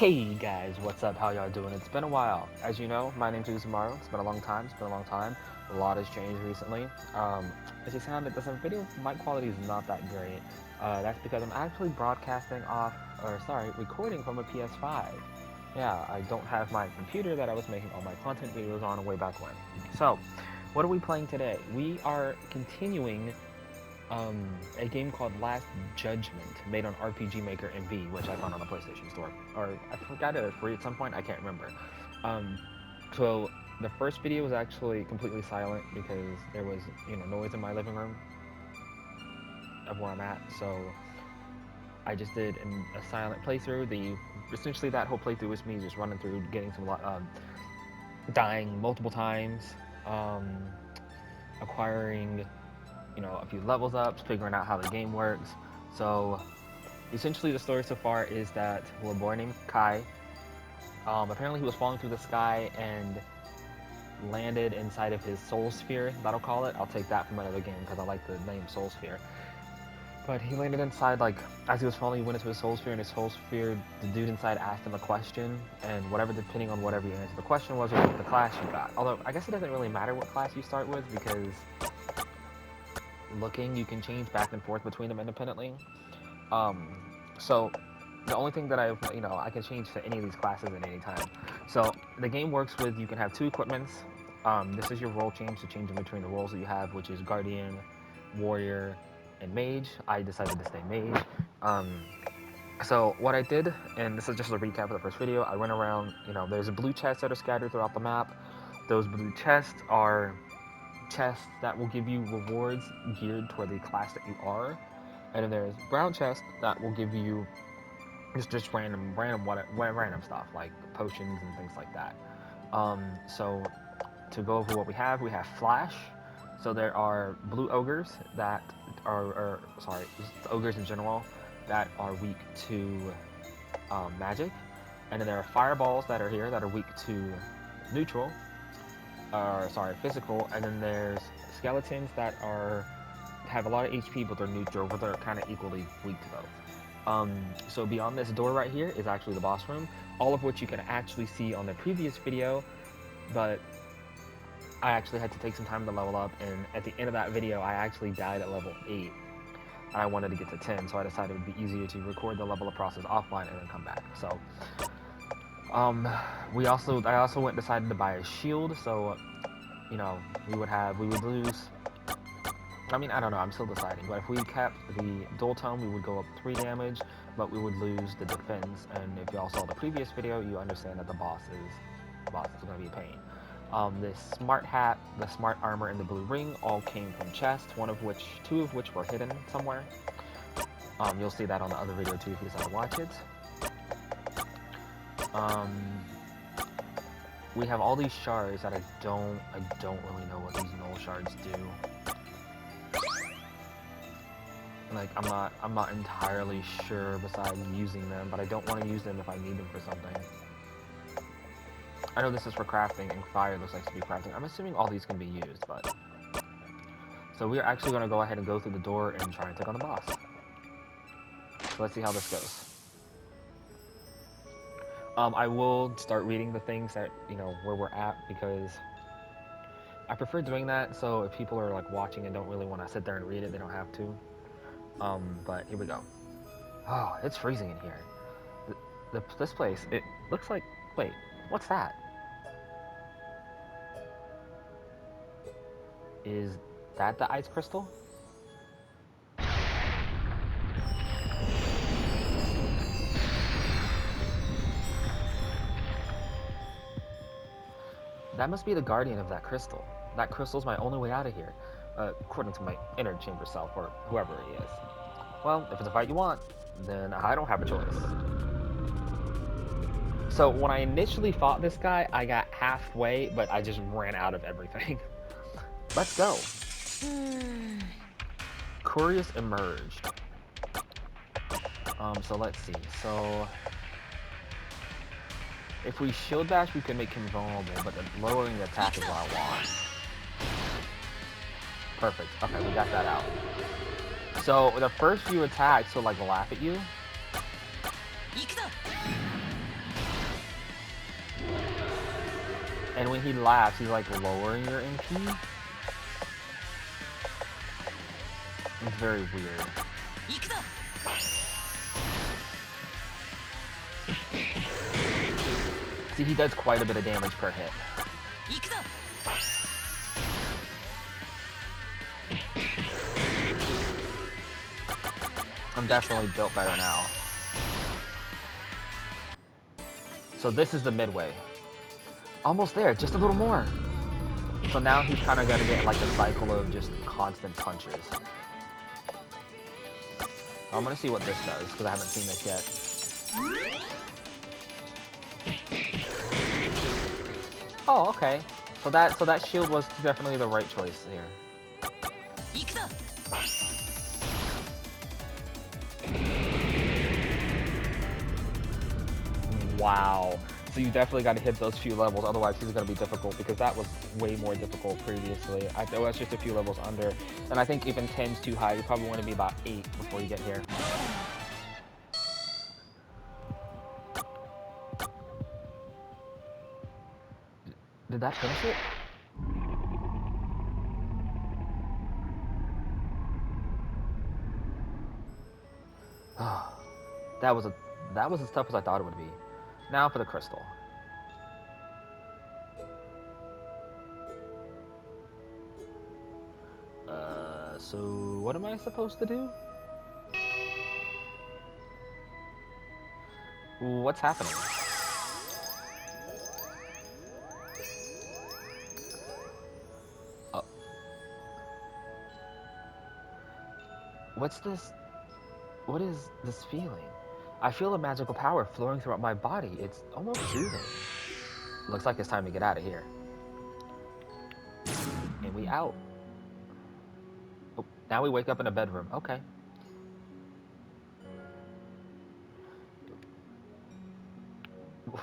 Hey guys, what's up? How y'all doing? It's been a while. As you know, my name's Uzumaro. It's been a long time. It's been a long time. A lot has changed recently. As you sound, the video mic quality is not that great. That's because I'm actually broadcasting off, or sorry, recording from a PS5. Yeah, I don't have my computer that I was making all my content videos on way back when. So, what are we playing today? We are continuing a game called Last Judgment, made on RPG Maker and V, which I found on the PlayStation Store. Or I forgot it was free at some point. I can't remember. Um, so the first video was actually completely silent because there was noise in my living room of where I'm at. So I just did a silent playthrough. Essentially that whole playthrough was me just running through, getting some dying multiple times, acquiring a few levels up, figuring out how the game works. So essentially the story so far is that we're a boy named Kai. Apparently he was falling through the sky and landed inside of his soul sphere, that'll call it. I'll take that from another game because I like the name soul sphere. But he landed inside, like, as he was falling, he went into his soul sphere, and his soul sphere, the dude inside asked him a question, and depending on whatever you answer the question was the class you got. Although, I guess it doesn't really matter what class you start with, because you can change back and forth between them independently. So the only thing that I can change to any of these classes at any time. So the game works with, you can have two equipments. This is your role change to change in between the roles that you have, which is Guardian, Warrior, and Mage. I decided to stay Mage. So what I did, and this is just a recap of the first video, I went around, there's blue chests that are scattered throughout the map. Those blue chests are chests that will give you rewards geared toward the class that you are, and then there's brown chests that will give you just random stuff like potions and things like that. So to go over what we have Flash. So there are blue ogres that ogres in general that are weak to magic, and then there are fireballs that are here that are weak to neutral, physical, and then there's skeletons that have a lot of HP, but they're neutral, but they're kind of equally weak to both. So beyond this door right here is actually the boss room, all of which you can actually see on the previous video, but I actually had to take some time to level up, and at the end of that video, I actually died at level 8, and I wanted to get to 10, so I decided it would be easier to record the level up process offline and then come back. So I also decided to buy a shield, so we would lose. I mean, I don't know, I'm still deciding, but if we kept the dual tone, we would go up 3 damage, but we would lose the defense, and if y'all saw the previous video, you understand that the boss is going to be a pain. The smart hat, the smart armor, and the blue ring all came from chests, two of which were hidden somewhere. You'll see that on the other video too if you decide to watch it. We have all these shards that I don't really know what these null shards do. Like, I'm not entirely sure besides using them, but I don't want to use them if I need them for something. I know this is for crafting, and fire looks like to be crafting. I'm assuming all these can be used, but... So we're actually going to go ahead and go through the door and try and take on the boss. So let's see how this goes. I will start reading the things that, where we're at, because I prefer doing that, so if people are, like, watching and don't really want to sit there and read it, they don't have to. But here we go. Oh, it's freezing in here. This place, it looks like... Wait, what's that? Is that the ice crystal? That must be the guardian of that crystal. That crystal's my only way out of here, according to my inner chamber self, or whoever he is. Well, if it's a fight you want, then I don't have a choice. So when I initially fought this guy, I got halfway, but I just ran out of everything. Let's go. Curious emerged. So let's see. So if we shield bash, we can make him vulnerable, but lowering the attack is what I want. Perfect. Okay, we got that out. So the first few attacks will like laugh at you. And when he laughs, he's like lowering your MP. It's very weird. See, he does quite a bit of damage per hit. I'm definitely built better now. So this is the midway. Almost there, just a little more. So now he's kind of gonna get like a cycle of just constant punches. I'm gonna see what this does because I haven't seen this yet. Oh, okay. So that shield was definitely the right choice here. Wow. So you definitely got to hit those few levels, otherwise this is going to be difficult because that was way more difficult previously. I know that's just a few levels under, and I think even 10's too high. You probably want to be about 8 before you get here. Did that finish it? that was as tough as I thought it would be. Now for the crystal. So what am I supposed to do? What's happening? Oh. What's this? What is this feeling? I feel a magical power flowing throughout my body. It's almost soothing. Looks like it's time to get out of here. And we out. Oh, now we wake up in a bedroom. Okay.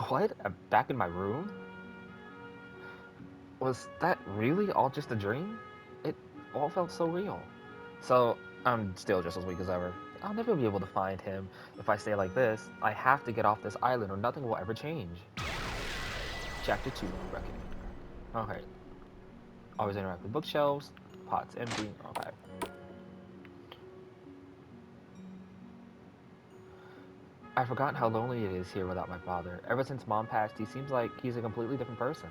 What? I'm back in my room? Was that really all just a dream? It all felt so real. So, I'm still just as weak as ever. I'll never be able to find him if I stay like this. I have to get off this island or nothing will ever change. Chapter 2, Reckoning. Okay. Always interact with bookshelves. Pots empty. Okay. I've forgotten how lonely it is here without my father. Ever since Mom passed, he seems like he's a completely different person.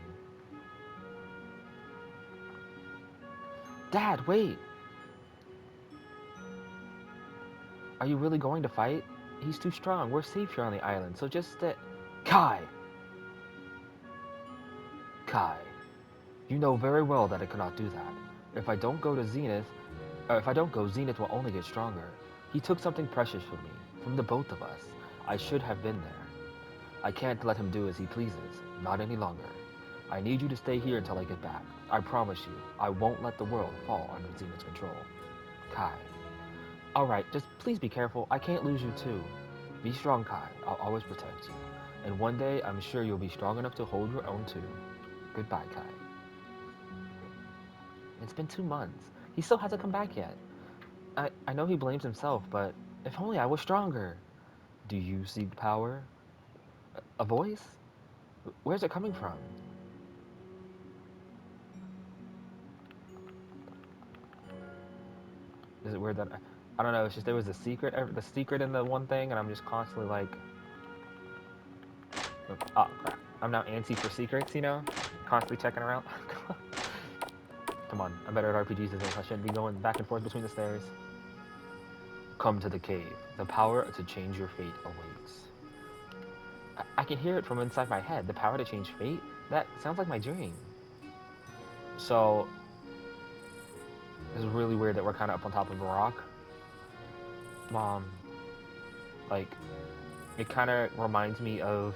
Dad, wait! Are you really going to fight? He's too strong. We're safe here on the island, so just stay. Kai! Kai. You know very well that I cannot do that. If I don't go, Zenith will only get stronger. He took something precious from me, from the both of us. I should have been there. I can't let him do as he pleases, not any longer. I need you to stay here until I get back. I promise you, I won't let the world fall under Zenith's control. Kai. Alright, just please be careful. I can't lose you too. Be strong, Kai. I'll always protect you. And one day, I'm sure you'll be strong enough to hold your own too. Goodbye, Kai. It's been 2 months. He still hasn't come back yet. I know he blames himself, but if only I was stronger. Do you seek power? A voice? Where's it coming from? Is it weird that I don't know? It's just there was the secret in the one thing, and I'm just constantly like, oh crap! I'm now antsy for secrets, you know, constantly checking around. Come on, I'm better at RPGs than this. I shouldn't be going back and forth between the stairs. Come to the cave. The power to change your fate awaits. I can hear it from inside my head. The power to change fate? That sounds like my dream. So, it's really weird that we're kind of up on top of a rock. Like, it kind of reminds me of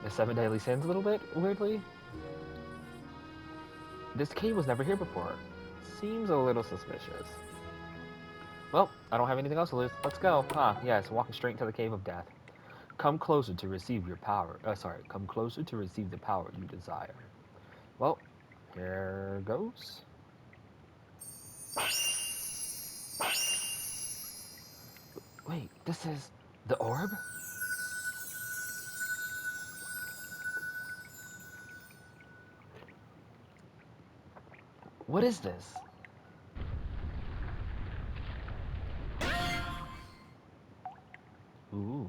the Seven Deadly Sins a little bit, weirdly. This cave was never here before. Seems a little suspicious. Well, I don't have anything else to lose. Let's go. Yes, walking straight into the cave of death. Come closer to receive your power. Come closer to receive the power you desire. Well, here goes. Wait, this is the orb? 」 ? 」 ? What is this? Ooh.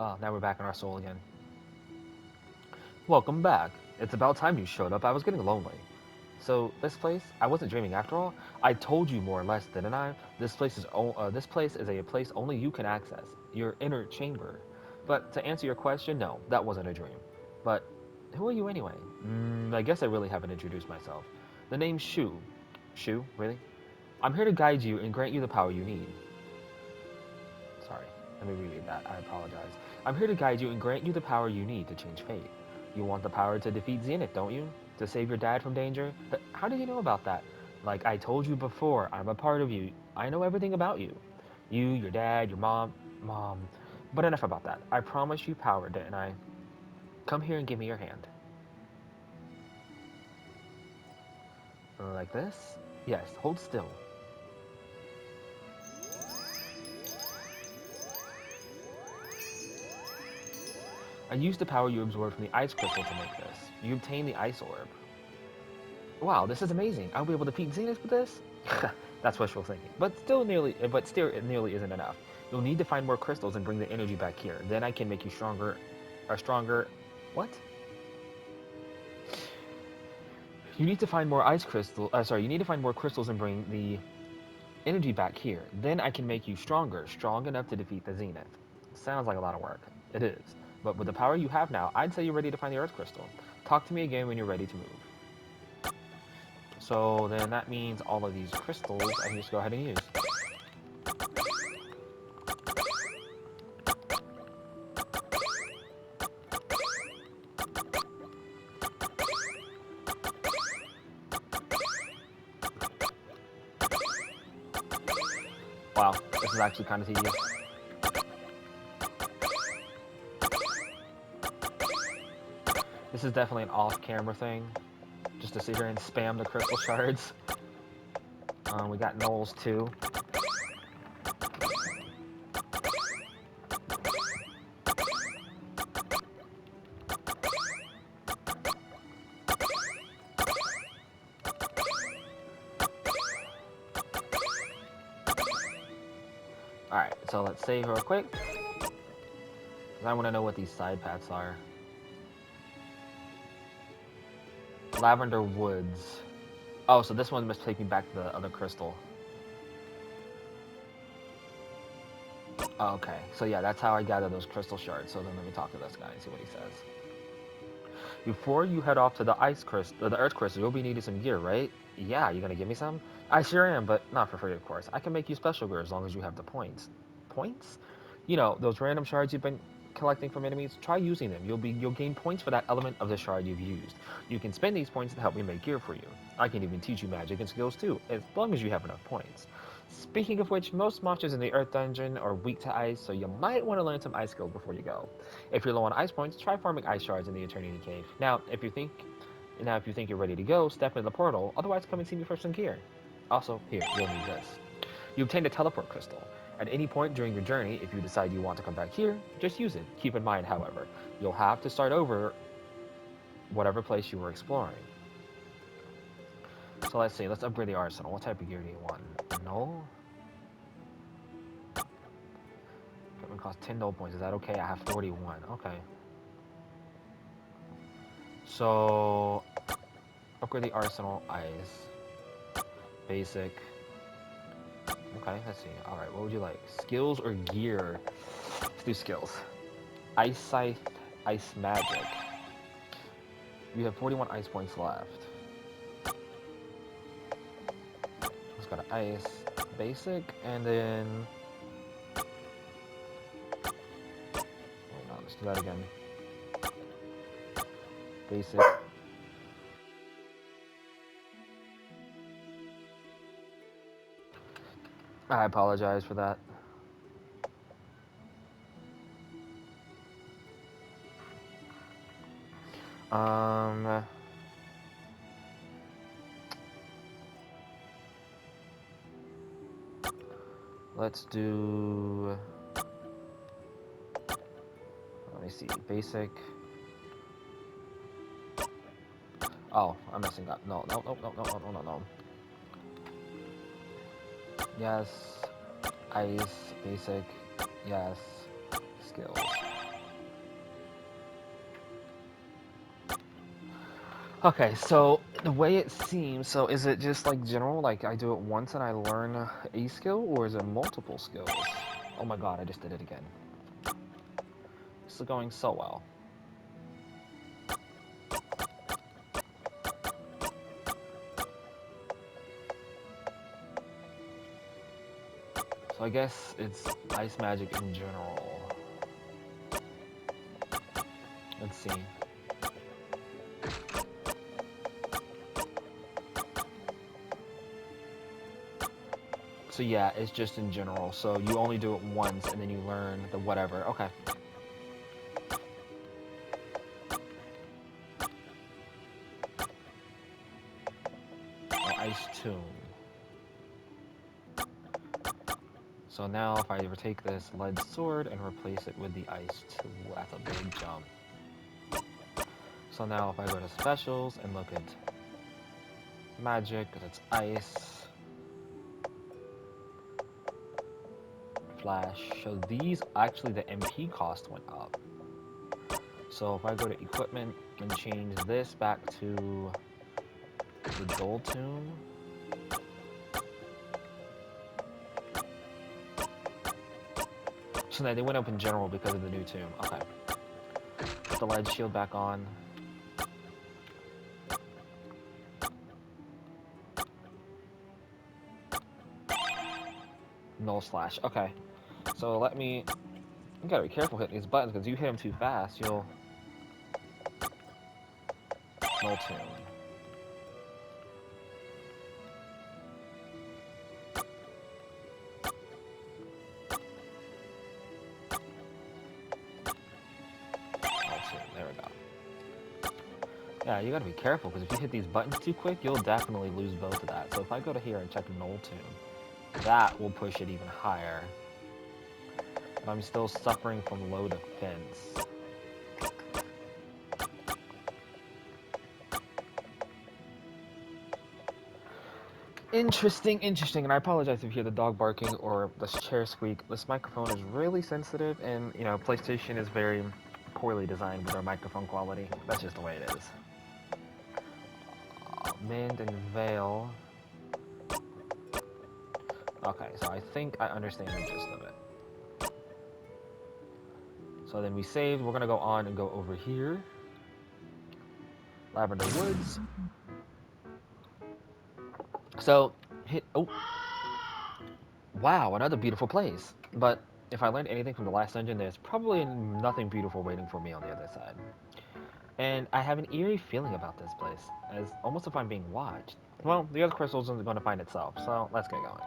Oh, now we're back in our soul again. Welcome back. It's about time you showed up. I was getting lonely. So this place, I wasn't dreaming after all. I told you more or less, didn't I? This place is a place only you can access, your inner chamber. But to answer your question, no, that wasn't a dream. But who are you anyway? I guess I really haven't introduced myself. The name's Shu. Shu, really? I'm here to guide you and grant you the power you need. Sorry, let me reread that. I apologize. I'm here to guide you and grant you the power you need to change fate. You want the power to defeat Zenith, don't you? To save your dad from danger? But how did you know about that? Like I told you before, I'm a part of you. I know everything about you. You, your dad, your mom. But enough about that. I promised you power, didn't I? Come here and give me your hand. Like this? Yes, hold still. I used the power you absorbed from the ice crystal to make this. You obtained the ice orb. Wow, this is amazing. I'll be able to defeat Zenith with this? That's wishful thinking. But still it nearly isn't enough. You'll need to find more crystals and bring the energy back here. Then I can make you stronger. What? You need to find more you need to find more crystals and bring the energy back here. Then I can make you strong enough to defeat the Zenith. Sounds like a lot of work. It is. But with the power you have now, I'd say you're ready to find the Earth Crystal. Talk to me again when you're ready to move. So then that means all of these crystals I can just go ahead and use. Wow, this is actually kind of tedious. This is definitely an off-camera thing, just to sit here and spam the crystal shards. We got Knowles too. Alright, so let's save real quick. I want to know what these side paths are. Lavender Woods. Oh, so this one must take me back to the other crystal. Oh, okay, so yeah, that's how I gather those crystal shards. So then let me talk to this guy and see what he says. Before you head off to the the Earth Crystal, you'll be needing some gear, right? Yeah, you gonna give me some? I sure am, but not for free, of course. I can make you special gear as long as you have the points. Points? You know, those random shards you've been collecting from enemies. Try using them. You'll gain points for that element of the shard you've used. You can spend these points to help me make gear for you. I can even teach you magic and skills too, as long as you have enough points. Speaking of which, most monsters in the Earth Dungeon are weak to ice, so you might want to learn some ice skills before you go. If you're low on ice points, try farming ice shards in the Eternity Cave. If you think you're ready to go, step into the portal. Otherwise, come and see me for some gear. Also, here, you'll need this. You obtained a teleport crystal. At any point during your journey, if you decide you want to come back here, just use it. Keep in mind, however, you'll have to start over whatever place you were exploring. So let's see, let's upgrade the arsenal. What type of gear do you want? No? Equipment costs 10 gold points. Is that okay? I have 41. Okay. So, upgrade the arsenal, ice. Basic. Okay, let's see. Alright, what would you like? Skills or gear? Let's do skills. Ice Scythe, Ice Magic. You have 41 ice points left. Let's go to Ice, Basic, and then... Wait, no, let's do that again. Basic. I apologize for that. Let's do... Let me see. Basic. Oh, I'm messing up. No, no, no, no, no, no, no, no, no. Yes. Ice. Basic. Yes. Skills. Okay, so the way it seems, so is it just like general, like I do it once and I learn a skill, or is it multiple skills? Oh my god, I just did it again. This is going so well. So I guess it's ice magic in general. Let's see. So yeah, it's just in general. So you only do it once and then you learn the whatever. Okay. Oh, ice tomb. So now if I ever take this lead sword and replace it with the ice tool, that's a big jump. So now if I go to specials and look at magic, because it's ice, flash, so these, actually the MP cost went up. So if I go to equipment and change this back to the dull tomb, so they went up in general because of the new tomb. Okay. Put the lead shield back on. Null slash. Okay. So let me... You gotta be careful hitting these buttons, because if you hit them too fast, you'll... Null tomb. Null tomb. There we go. Yeah, you gotta be careful, because if you hit these buttons too quick, you'll definitely lose both of that. So if I go to here and check Null tomb, that will push it even higher. But I'm still suffering from low defense. Interesting, interesting, and I apologize if you hear the dog barking or the chair squeak. This microphone is really sensitive, and, you know, PlayStation is very poorly designed with their microphone quality. That's just the way it is. Mend and Veil. Okay, so I think I understand the gist of it. So then we saved. We're gonna go on and go over here. Lavender Woods. So, hit... Oh. Wow, another beautiful place. But if I learned anything from the last dungeon, there's probably nothing beautiful waiting for me on the other side. And I have an eerie feeling about this place, as almost if I'm being watched. Well, the other crystals are going to find itself, so let's get going.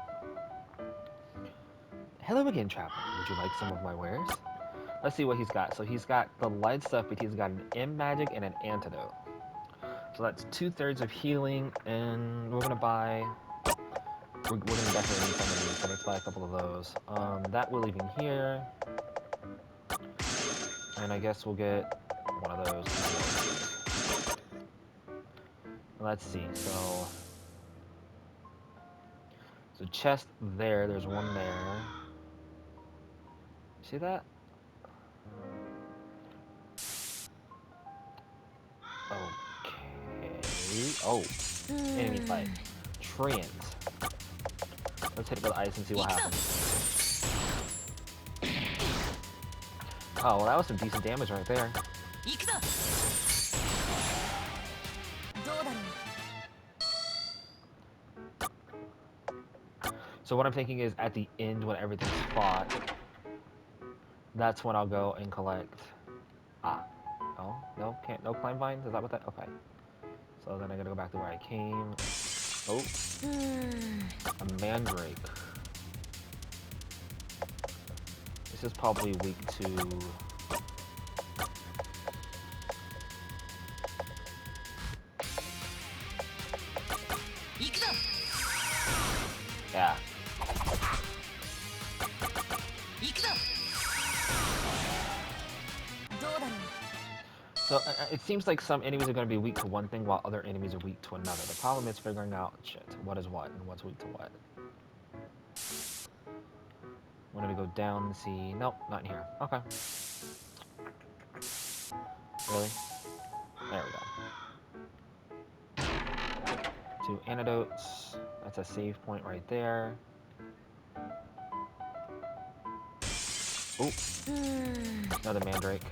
Hello again, traveler. Would you like some of my wares? Let's see what he's got. So he's got the lead stuff, but he's got an M magic and an antidote. So that's 2/3 of healing, and we're gonna buy. We're gonna definitely need some of these, so let's buy a couple of those. That we're leaving here, and I guess we'll get one of those. Let's see. So chest there. There's one there. See that? Okay. Oh, enemy fight. Treant. Let's hit it with ice and see what happens. Oh, well, that was some decent damage right there. So what I'm thinking is at the end when everything's fought, that's when I'll go and collect. Ah. Oh, no, can't, no climb vines? Is that what that? Okay. So then I gotta go back to where I came. Oh. A mandrake. This is probably weak to... Yeah. So it seems like some enemies are going to be weak to one thing while other enemies are weak to another. The problem is figuring out, shit, what is what and what's weak to what. Wanted to go down and see. Nope, not in here. Okay. Really? There we go. 2 antidotes. That's a save point right there. Oh, another mandrake.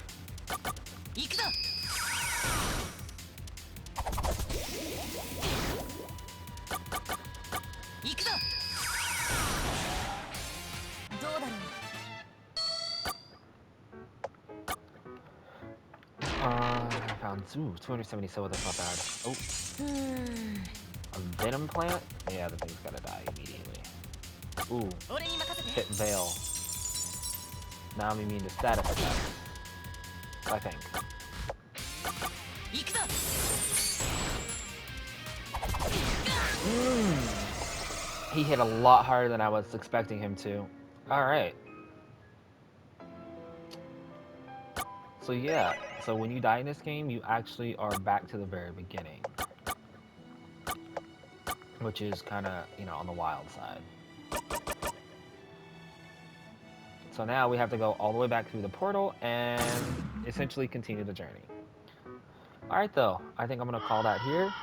I found 270 silver. That's not bad. Oh, a venom plant. Yeah, the thing's gotta die immediately. Ooh, hit veil. Now I'm immune to status attacks. I think. He hit a lot harder than I was expecting him to. Alright. So yeah, so when you die in this game, you actually are back to the very beginning. Which is kind of, you know, on the wild side. So now we have to go all the way back through the portal and essentially continue the journey. Alright though, I think I'm going to call that here.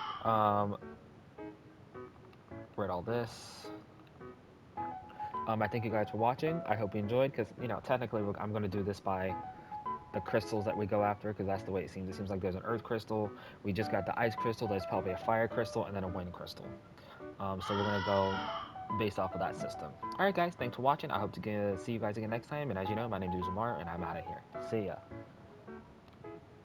Read all this. I thank you guys for watching. I hope you enjoyed because, you know, technically I'm going to do this by the crystals that we go after because that's the way it seems. It seems like there's an earth crystal. We just got the ice crystal. There's probably a fire crystal and then a wind crystal. So we're going to go based off of that system. Alright guys, thanks for watching. I hope to see you guys again next time. And as you know, my name is Umar and I'm out of here. See ya.